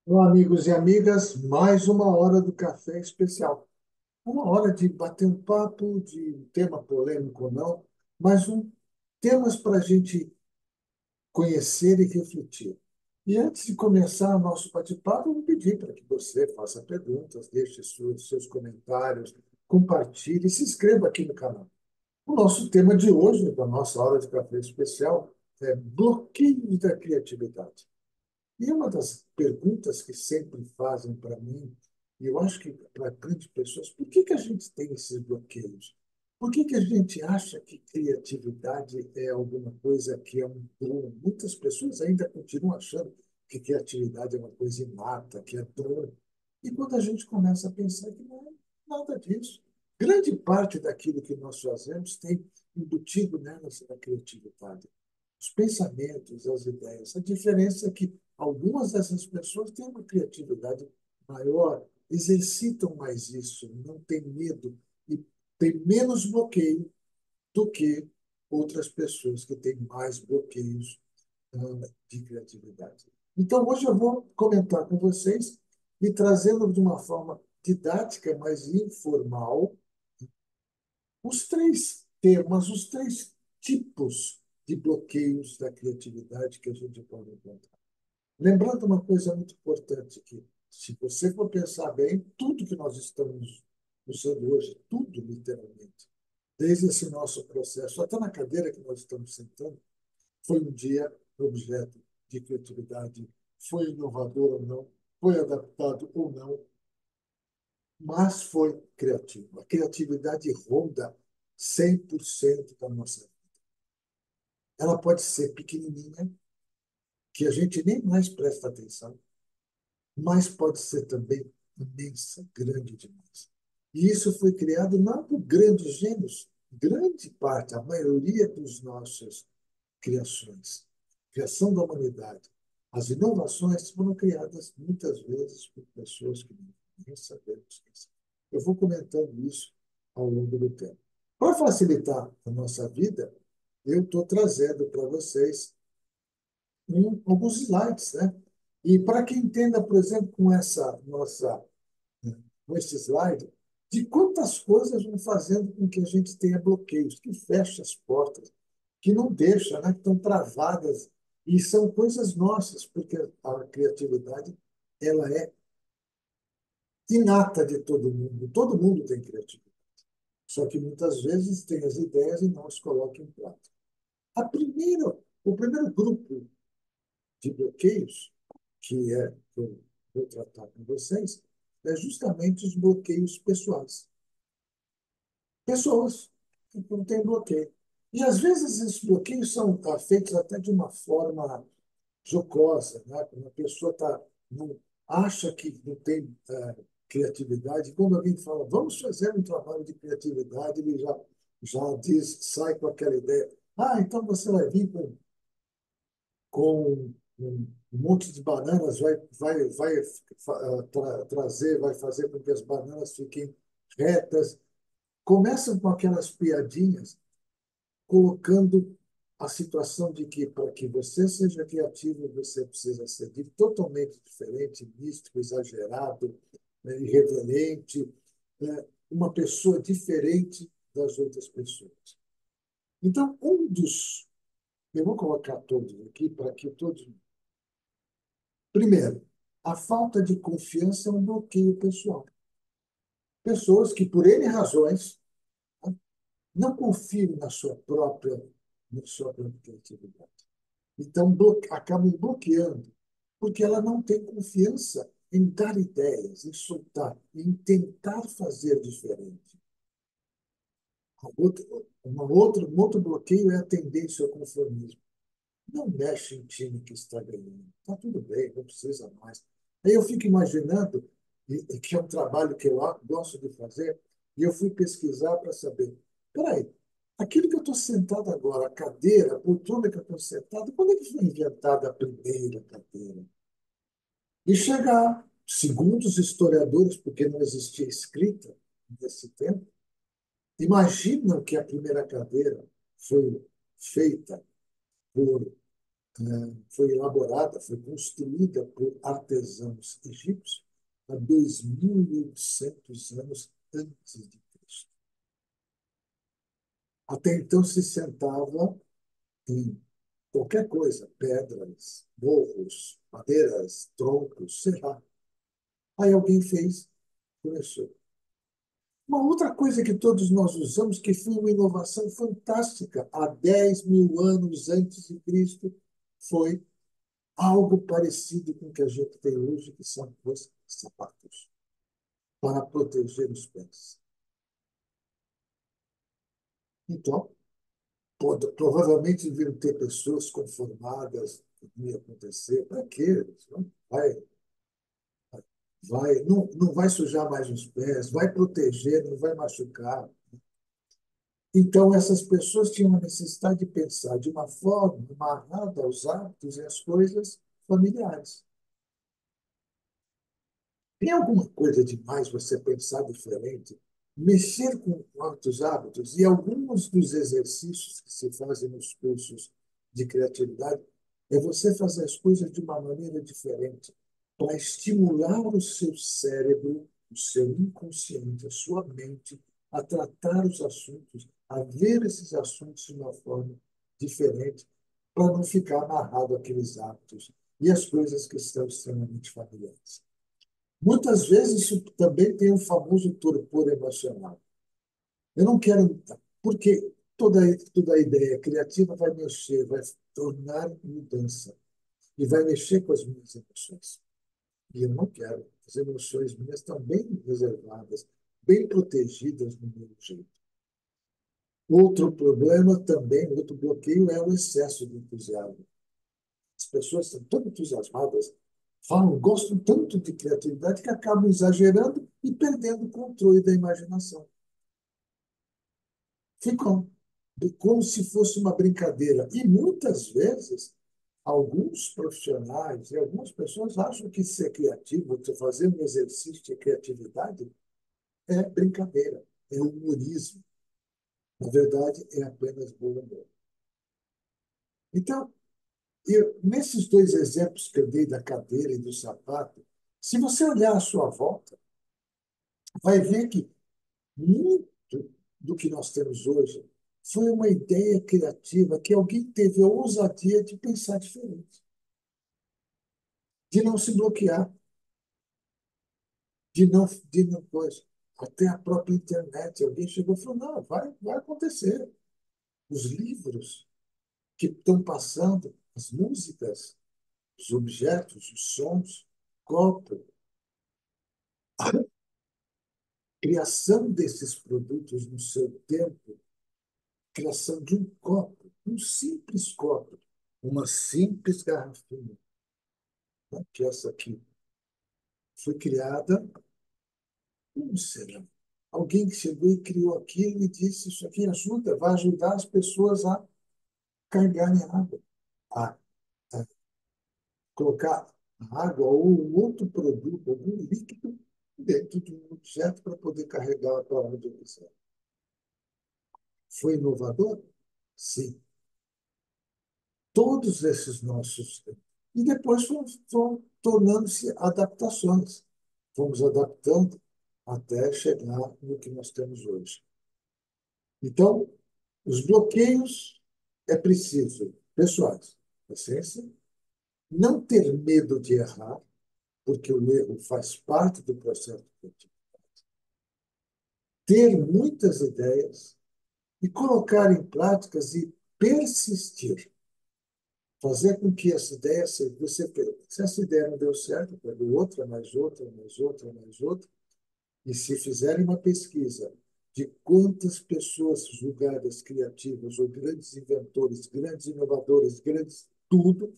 Bom, amigos e amigas, mais uma hora do café especial. Uma hora de bater um papo de um tema polêmico ou não, mas temas para a gente conhecer e refletir. E antes de começar o nosso bate-papo, eu vou pedir para que você faça perguntas, deixe seus comentários, compartilhe e se inscreva aqui no canal. O nosso tema de hoje, da nossa hora de café especial, é bloqueios da criatividade. E uma das perguntas que sempre fazem para mim, e eu acho que para grandes pessoas, por que que a gente tem esses bloqueios? Por que que a gente acha que criatividade é alguma coisa que é um dom? Muitas pessoas ainda continuam achando que criatividade é uma coisa inata, que é dom. E quando a gente começa a pensar que não é nada disso, grande parte daquilo que nós fazemos tem embutido nela a criatividade, os pensamentos, as ideias. A diferença é que algumas dessas pessoas têm uma criatividade maior, exercitam mais isso, não têm medo e têm menos bloqueio do que outras pessoas que têm mais bloqueios de criatividade. Então, hoje eu vou comentar com vocês e trazendo de uma forma didática, mas informal, os três temas, os três tipos de bloqueios da criatividade que a gente pode encontrar. Lembrando uma coisa muito importante aqui, se você for pensar bem, tudo que nós estamos usando hoje, tudo literalmente, desde esse nosso processo, até na cadeira que nós estamos sentando, foi um dia objeto de criatividade, foi inovador ou não, foi adaptado ou não, mas foi criativo. A criatividade ronda 100% da nossa vida. Ela pode ser pequenininha, que a gente nem mais presta atenção, mas pode ser também imensa, grande demais. E isso foi criado não por grandes gênios, grande parte, a maioria dos nossas criações, criação da humanidade. As inovações foram criadas muitas vezes por pessoas que nem sabemos quem são. Eu vou comentando isso ao longo do tempo. Para facilitar a nossa vida, eu estou trazendo para vocês alguns slides, né? E para que entenda, por exemplo, com esse slide, de quantas coisas vão fazendo com que a gente tenha bloqueios, que fecha as portas, que não deixa, né? Que estão travadas. E são coisas nossas, porque a criatividade ela é inata de todo mundo. Todo mundo tem criatividade. Só que muitas vezes tem as ideias e não as coloca em prática. O primeiro grupo de bloqueios que eu vou tratar com vocês é justamente os bloqueios pessoais. Pessoas que não têm bloqueio. E às vezes esses bloqueios são feitos até de uma forma jocosa, né? Quando a pessoa não, acha que não tem criatividade, quando alguém fala, vamos fazer um trabalho de criatividade, ele já diz, sai com aquela ideia. Ah, então você vai vir com um monte de bananas, vai trazer, vai fazer com que as bananas fiquem retas. Começam com aquelas piadinhas, colocando a situação de que, para que você seja criativo, você precisa ser totalmente diferente, místico, exagerado, né, irreverente, né, uma pessoa diferente das outras pessoas. Então, eu vou colocar todos aqui para que todos. Primeiro, a falta de confiança é um bloqueio pessoal. Pessoas que, por N razões, não confiam na sua própria criatividade. Então, acabam bloqueando, porque ela não tem confiança em dar ideias, em soltar, em tentar fazer diferente. Um outro bloqueio é a tendência ao conformismo. Não mexe em time que está ganhando. Está tudo bem, não precisa mais. Aí eu fico imaginando, que é um trabalho que eu gosto de fazer, e eu fui pesquisar para saber, peraí, aquilo que eu estou sentado agora, a cadeira, a poltrona que eu estou sentado, quando é que foi inventada a primeira cadeira? E chegar, segundo os historiadores, porque não existia escrita nesse tempo, imaginam que a primeira cadeira foi feita por foi elaborada, foi construída por artesãos egípcios há 2.800 anos antes de Cristo. Até então se sentava em qualquer coisa, pedras, morros, madeiras, troncos, sei lá. Aí alguém fez, começou. Uma outra coisa que todos nós usamos, que foi uma inovação fantástica, há 10.000 anos antes de Cristo, foi algo parecido com o que a gente tem hoje, que são os sapatos, para proteger os pés. Então, provavelmente deviam ter pessoas conformadas, que não ia acontecer. Para quê? Não vai sujar mais os pés, vai proteger, não vai machucar. Então, essas pessoas tinham a necessidade de pensar de uma forma amarrada aos hábitos e às coisas familiares. Tem alguma coisa demais você pensar diferente, mexer com altos hábitos e alguns dos exercícios que se fazem nos cursos de criatividade é você fazer as coisas de uma maneira diferente, para estimular o seu cérebro, o seu inconsciente, a sua mente, a tratar os assuntos, a ver esses assuntos de uma forma diferente, para não ficar amarrado àqueles hábitos e às coisas que estão extremamente familiares. Muitas vezes isso também tem o famoso torpor emocional. Eu não quero, porque toda ideia criativa vai mexer, vai tornar mudança e vai mexer com as minhas emoções. E eu não quero. As emoções minhas estão bem reservadas, bem protegidas no meu jeito. Outro problema também, outro bloqueio é o excesso de entusiasmo. As pessoas estão tão entusiasmadas, falam, gostam tanto de criatividade que acabam exagerando e perdendo o controle da imaginação. Ficam como se fosse uma brincadeira. E muitas vezes, alguns profissionais e algumas pessoas acham que ser criativo, você fazer um exercício de criatividade, é brincadeira, é humorismo. Na verdade, é apenas bom humor. Então, nesses dois exemplos que eu dei da cadeira e do sapato, se você olhar à sua volta, vai ver que muito do que nós temos hoje foi uma ideia criativa que alguém teve a ousadia de pensar diferente, de não se bloquear, de não coisa. Até a própria internet, alguém chegou e falou, não, vai acontecer. Os livros que estão passando, as músicas, os objetos, os sons, copo, criação desses produtos no seu tempo, criação de um copo, um simples copo, uma simples garrafinha, né, que essa aqui foi criada, como será? Alguém que chegou e criou aquilo e disse, isso aqui ajuda, vai ajudar as pessoas a carregarem água, a, a colocar água ou um outro produto, algum líquido dentro de um objeto para poder carregar para onde eu quiser. Foi inovador? Sim. Todos esses nossos. E depois foram tornando-se adaptações. Fomos adaptando até chegar no que nós temos hoje. Então, os bloqueios é preciso, pessoais, paciência, não ter medo de errar, porque o erro faz parte do processo criativo, ter muitas ideias e colocar em práticas e persistir. Fazer com que essa ideia, se essa ideia não deu certo, pega outra, mais outra, mais outra, mais outra, e se fizerem uma pesquisa de quantas pessoas julgadas criativas ou grandes inventores, grandes inovadores, grandes tudo,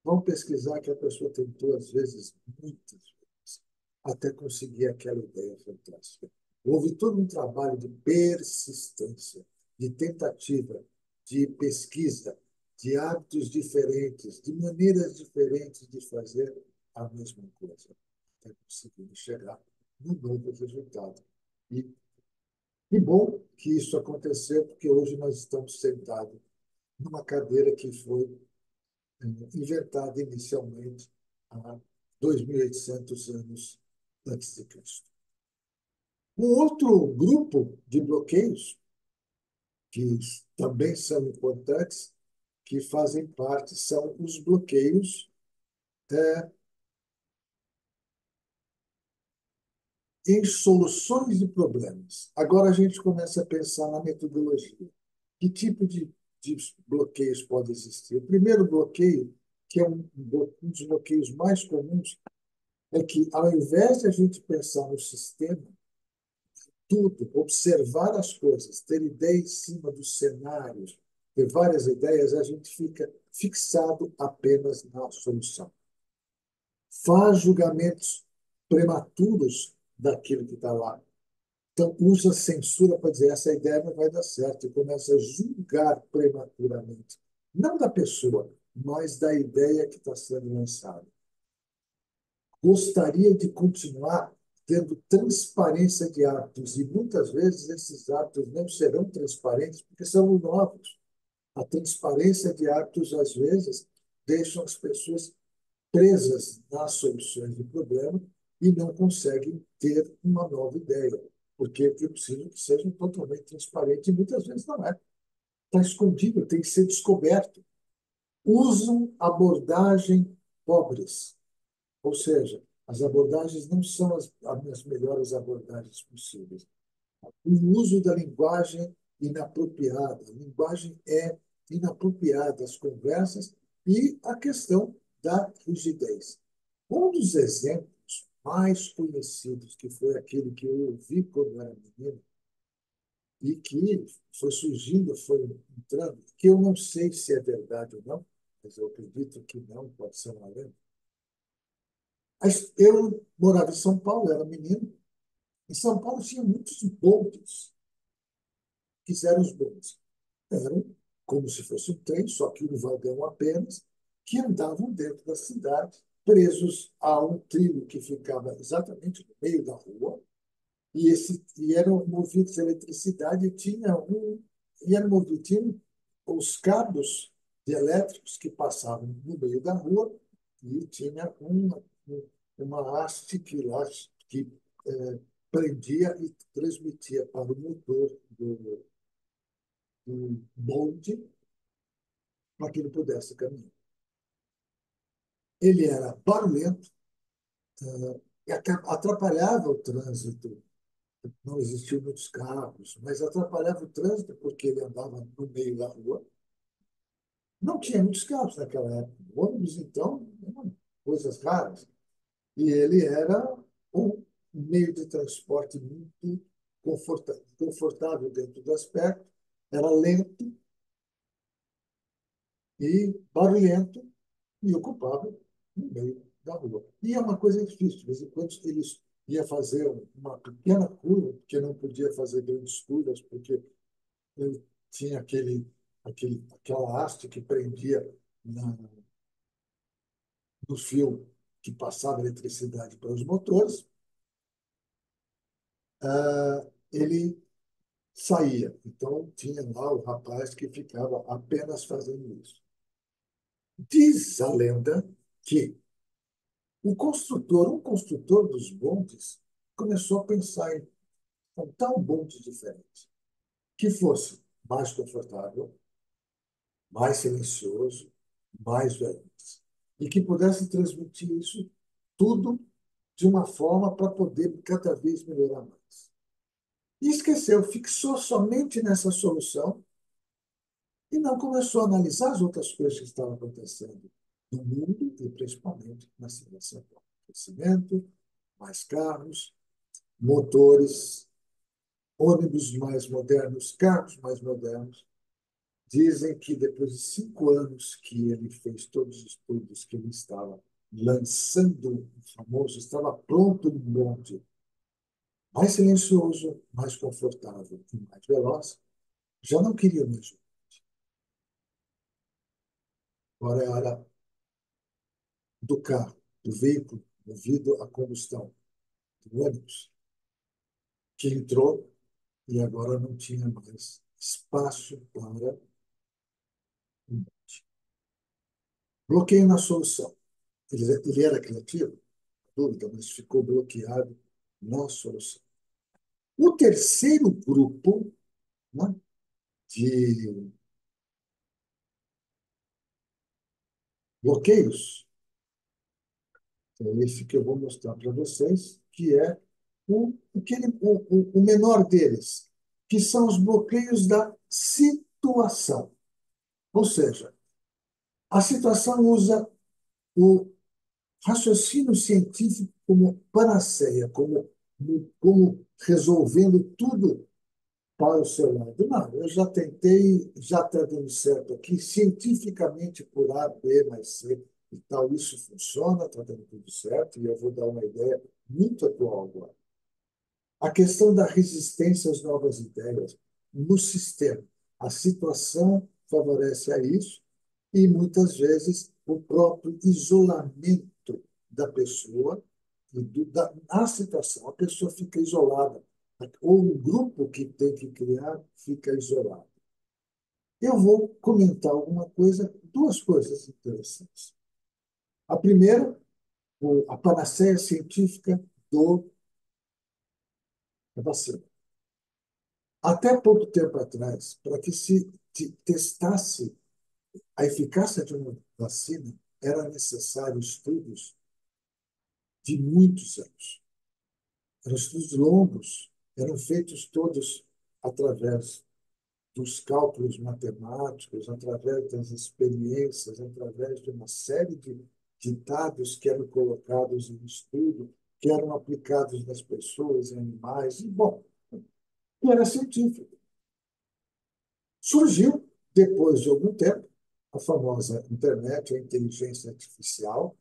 vão pesquisar que a pessoa tentou, às vezes, muitas vezes, até conseguir aquela ideia fantástica. Houve todo um trabalho de persistência, de tentativa, de pesquisa, de hábitos diferentes, de maneiras diferentes de fazer a mesma coisa, até conseguir chegar no novo resultado. E que bom que isso aconteceu, porque hoje nós estamos sentados numa cadeira que foi inventada inicialmente há 2.800 anos antes de Cristo. Um outro grupo de bloqueios, que também são importantes, que fazem parte, são os bloqueios em soluções de problemas. Agora a gente começa a pensar na metodologia. Que tipo de bloqueios pode existir? O primeiro bloqueio, que é um dos bloqueios mais comuns, é que, ao invés de a gente pensar no sistema, tudo, observar as coisas, ter ideia em cima dos cenários, ter várias ideias, a gente fica fixado apenas na solução. Faz julgamentos prematuros daquilo que está lá. Então, usa censura para dizer essa ideia não vai dar certo e começa a julgar prematuramente. Não da pessoa, mas da ideia que está sendo lançada. Gostaria de continuar tendo transparência de atos, e muitas vezes esses atos não serão transparentes porque são novos. A transparência de atos, às vezes, deixa as pessoas presas nas soluções do problema e não conseguem ter uma nova ideia, porque eu preciso que sejam totalmente transparentes, e muitas vezes não é. Está escondido, tem que ser descoberto. Usam abordagem pobres, ou seja, as abordagens não são as melhores abordagens possíveis. O uso da linguagem inapropriada. A linguagem é inapropriada às conversas e a questão da rigidez. Um dos exemplos mais conhecidos, que foi aquele que eu ouvi quando era menino, e que foi surgindo, foi entrando, que eu não sei se é verdade ou não, mas eu acredito que não, pode ser uma lenda. Mas eu morava em São Paulo, era menino. Em São Paulo tinha muitos bondes. Fizeram os bondes. Eram como se fosse um trem, só que um vagão apenas, que andavam dentro da cidade, presos a um trilho que ficava exatamente no meio da rua, e eram movidos a eletricidade, e eram movidos, tinham os cabos de elétricos que passavam no meio da rua, e tinha uma haste que prendia e transmitia para o motor do bonde para que ele pudesse caminhar. Ele era barulhento e atrapalhava o trânsito. Não existiam muitos carros, mas atrapalhava o trânsito porque ele andava no meio da rua. Não tinha muitos carros naquela época. Ônibus, então, eram coisas raras. E ele era um meio de transporte muito confortável dentro do aspecto, era lento e barulhento e ocupava no meio da rua. E é uma coisa difícil, de vez em quando eles ia fazer uma pequena curva, porque não podia fazer grandes curvas, porque ele tinha aquela haste que prendia no fio que passava eletricidade para os motores, ele saía. Então, tinha lá o rapaz que ficava apenas fazendo isso. Diz a lenda que um construtor dos bondes, começou a pensar em montar um bonde diferente, que fosse mais confortável, mais silencioso, mais veloz, e que pudesse transmitir isso tudo de uma forma para poder cada vez melhorar mais. E esqueceu, fixou somente nessa solução e não começou a analisar as outras coisas que estavam acontecendo no mundo e principalmente na cidade de São Paulo. Crescimento, mais carros, motores, ônibus mais modernos, carros mais modernos. Dizem que depois de 5 anos que ele fez todos os estudos, que ele estava lançando o famoso, estava pronto um bonde mais silencioso, mais confortável e mais veloz, já não queria mais. Agora era do carro, do veículo movido a combustão, do ônibus, que entrou e agora não tinha mais espaço para um monte. Bloqueio na solução. Ele era criativo, dúvida, mas ficou bloqueado na solução. O terceiro grupo, né, de bloqueios é esse que eu vou mostrar para vocês, que é o menor deles, que são os bloqueios da situação. Ou seja, a situação usa o raciocínio científico como panaceia, como resolvendo tudo para o seu lado. Não, eu já tentei, já está dando certo aqui, cientificamente por A, B mais C e tal, isso funciona, está dando tudo certo, e eu vou dar uma ideia muito atual agora. A questão da resistência às novas ideias no sistema. A situação favorece a isso e, muitas vezes, o próprio isolamento da pessoa na situação. A pessoa fica isolada, ou o grupo que tem que criar fica isolado. Eu vou comentar alguma coisa, duas coisas interessantes. A primeira, a panaceia científica da vacina. Até pouco tempo atrás, para que se testasse a eficácia de uma vacina, era necessário estudos de muitos anos. Eram estudos longos, eram feitos todos através dos cálculos matemáticos, através das experiências, através de uma série de dados que eram colocados em estudo, que eram aplicados nas pessoas, em animais, e, bom, era científico. Surgiu, depois de algum tempo, a famosa internet, a inteligência artificial,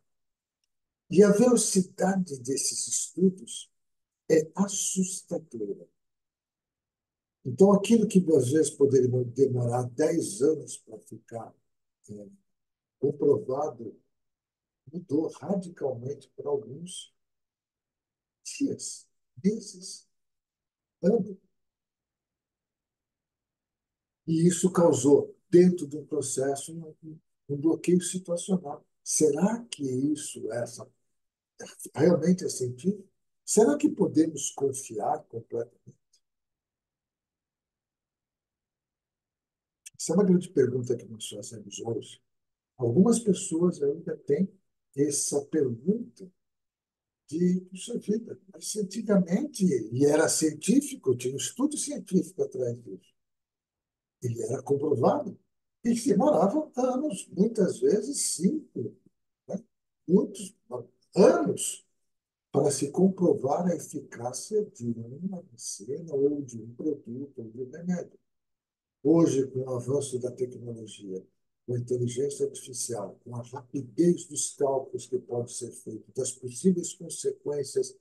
e a velocidade desses estudos é assustadora. Então, aquilo que às vezes poderia demorar 10 anos para ficar é, comprovado, mudou radicalmente para alguns dias, meses, anos. E isso causou, dentro do processo, um bloqueio situacional. Será que isso, realmente é científico? Será que podemos confiar completamente? Essa é uma grande pergunta que nós fazemos hoje. Algumas pessoas ainda têm essa pergunta de, puxa vida, mas antigamente, e era científico, tinha um estudo científico atrás disso. Ele era comprovado. E demorava anos, muitas vezes 5, né? Muitos anos para se comprovar a eficácia de uma vacina ou de um produto ou de um remédio. Hoje, com o avanço da tecnologia, com a inteligência artificial, com a rapidez dos cálculos que pode ser feito, das possíveis consequências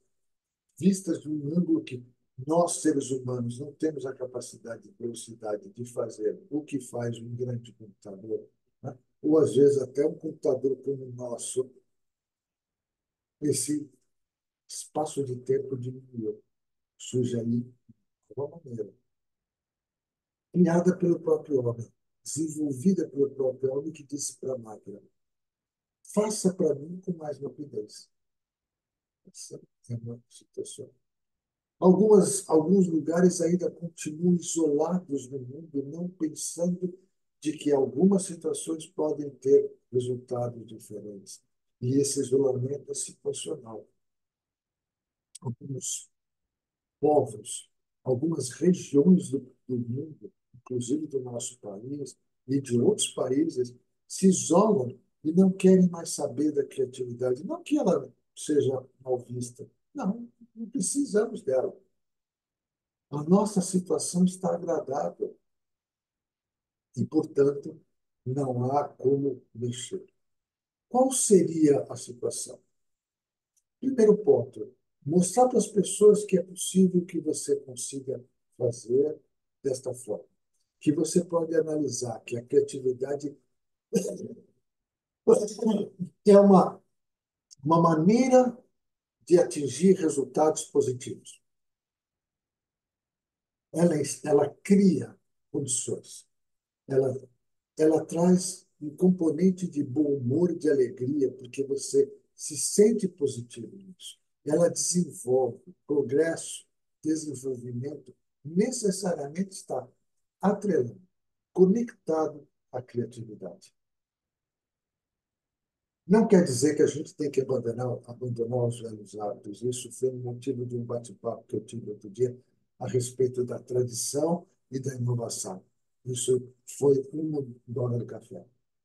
vistas de um ângulo que nós, seres humanos, não temos a capacidade e velocidade de fazer o que faz um grande computador, né? Ou às vezes até um computador como o nosso, esse espaço de tempo diminuiu. Surge aí de uma maneira, criada pelo próprio homem, desenvolvida pelo próprio homem, que disse para a máquina: faça para mim com mais rapidez. Essa é uma situação. Alguns lugares ainda continuam isolados no mundo, não pensando de que algumas situações podem ter resultados diferentes. E esse isolamento é situacional. Alguns povos, algumas regiões do mundo, inclusive do nosso país e de outros países, se isolam e não querem mais saber da criatividade. Não que ela seja mal vista, não, não precisamos dela. A nossa situação está agradável e, portanto, não há como mexer. Qual seria a situação? Primeiro ponto, mostrar para as pessoas que é possível que você consiga fazer desta forma, que você pode analisar que a criatividade é uma maneira de atingir resultados positivos. Ela cria condições, ela, ela traz um componente de bom humor e de alegria, porque você se sente positivo nisso. Ela desenvolve progresso, desenvolvimento, necessariamente está atrelado, conectado à criatividade. Não quer dizer que a gente tem que abandonar os velhos hábitos. Isso foi um motivo de um bate-papo que eu tive outro dia a respeito da tradição e da inovação. Isso foi $1 do café.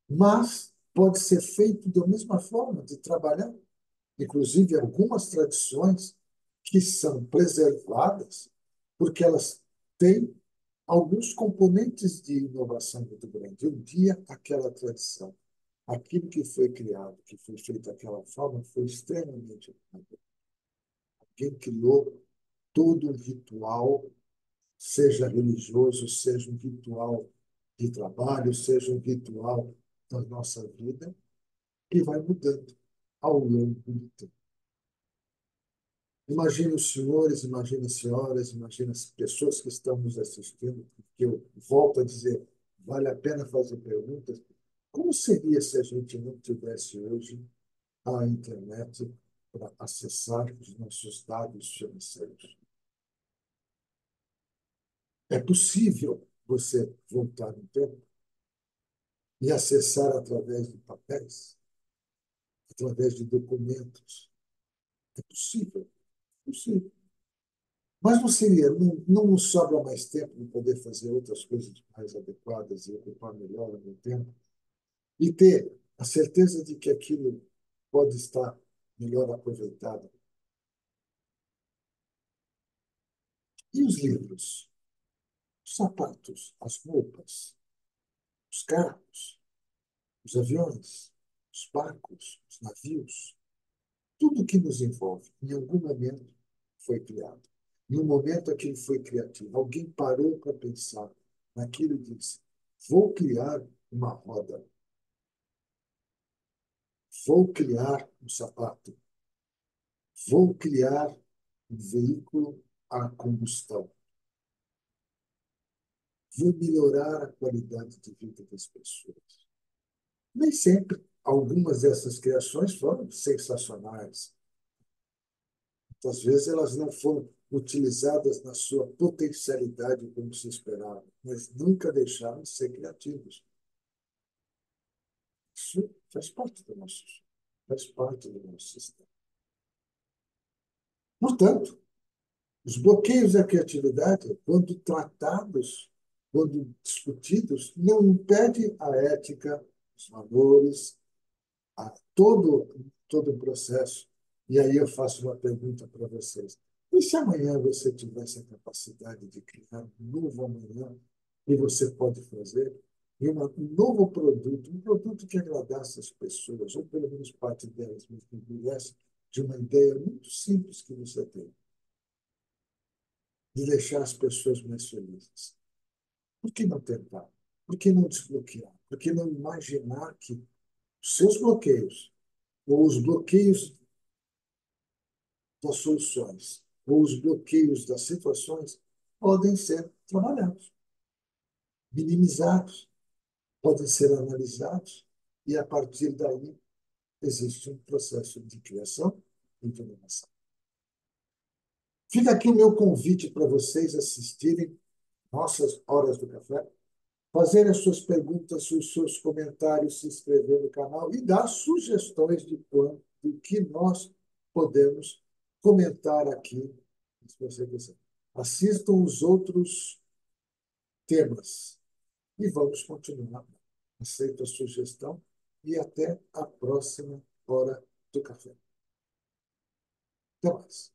Mas pode ser feito da mesma forma de trabalhar. Inclusive, algumas tradições que são preservadas porque elas têm alguns componentes de inovação muito grande. Um dia, aquela tradição, aquilo que foi criado, que foi feito daquela forma, foi extremamente importante. Alguém criou todo um ritual, seja religioso, seja um ritual de trabalho, seja um ritual da nossa vida, que vai mudando ao longo do tempo. Imagine os senhores, imagine as senhoras, imagine as pessoas que estão nos assistindo, porque eu volto a dizer, vale a pena fazer perguntas. Como seria se a gente não tivesse hoje a internet para acessar os nossos dados financeiros? É possível você voltar no tempo e acessar através de papéis, através de documentos. É possível, possível. Mas não seria, não nos sobra mais tempo de poder fazer outras coisas mais adequadas e ocupar melhor o meu tempo e ter a certeza de que aquilo pode estar melhor aproveitado. E os livros, os sapatos, as roupas, os carros, os aviões, os barcos, os navios, tudo que nos envolve, em algum momento foi criado. Em um momento aquilo foi criativo. Alguém parou para pensar naquilo e disse: vou criar uma roda, vou criar um sapato, vou criar um veículo a combustão, vou melhorar a qualidade de vida das pessoas. Nem sempre algumas dessas criações foram sensacionais. Muitas vezes elas não foram utilizadas na sua potencialidade como se esperava, mas nunca deixaram de ser criativos. Isso faz parte do nosso, faz parte do nosso sistema. Portanto, os bloqueios da criatividade, quando tratados, quando discutidos, não impede a ética, os valores, a todo o processo. E aí eu faço uma pergunta para vocês. E se amanhã você tivesse a capacidade de criar um novo amanhã e você pode fazer um novo produto, um produto que agradasse as pessoas, ou pelo menos parte delas, mas que viesse de uma ideia muito simples que você tem, de deixar as pessoas mais felizes. Por que não tentar? Por que não desbloquear? Por que não imaginar que os seus bloqueios, ou os bloqueios das soluções, ou os bloqueios das situações, podem ser trabalhados, minimizados, podem ser analisados, e a partir daí existe um processo de criação e de inovação. Fica aqui o meu convite para vocês assistirem nossas Horas do Café, fazer as suas perguntas, os seus comentários, se inscrever no canal e dar sugestões de quanto, do que nós podemos comentar aqui, se você quiser. Assistam os outros temas e vamos continuar. Aceito a sugestão e até a próxima Hora do Café. Até mais.